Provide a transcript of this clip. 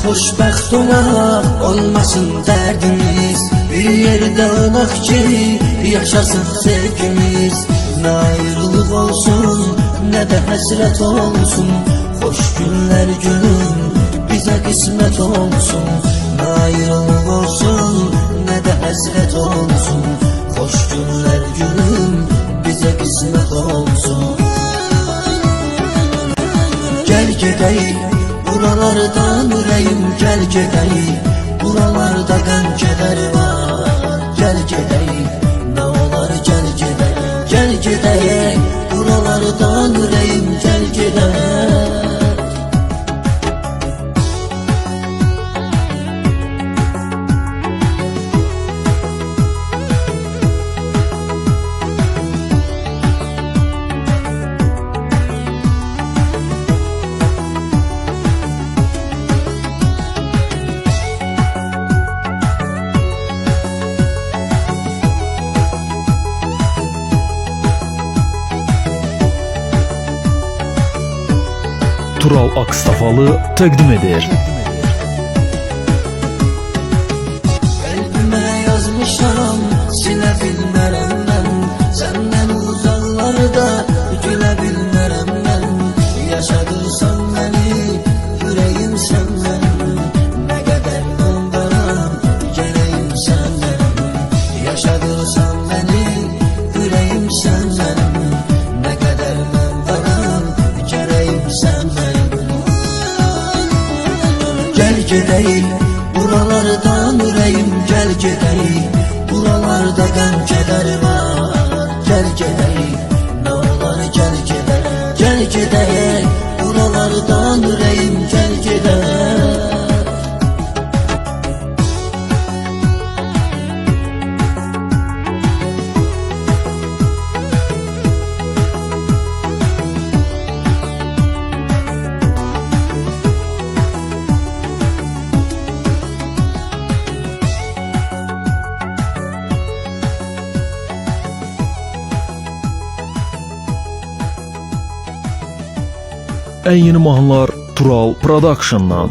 xoşbəxt olaq, olmasın dərdimiz. Bir yerdə olaq ki, yaşasın sevgimiz. Nə ayrılıq olsun, nə də həsrət olsun. Xoş günlər günüm bizə qismət olsun. Nə ayrılıq olsun, nə də həsrət olsun. Xoş günlər günüm bizə qismət olsun. Gəl gedəyik buralardan ürəyim, gəl gedəyik. Buralarda qəm kədər var. Gəl gedəyik, nə olar gəl gedəyik. Gəl gedəyik buralardan ürəyim, gəl gedəyik. Tural Akstafalı təqdim edir. Qəlbimə yazmışam, silə bilmərəm mən. Səndən uzaqlarda gülə bilmərəm mən. Yaşadırsan məni, ürəyim səndən. Nə qədər mən varam, gələyim səndən. Yaşadırsan məni, ürəyim səndən. Nə qədər mən varam, gələyim səndən. Gəl gedəyik buralardan ürəyim, gəl gedəyik. Buralarda qəm kədər var. Gəl gedəyik, nə olar gəl gedəyik. Gəl gedəyik buralardan ürəyim, gəl gedəyik. Ən yeni mahnılar Tural Production'dan.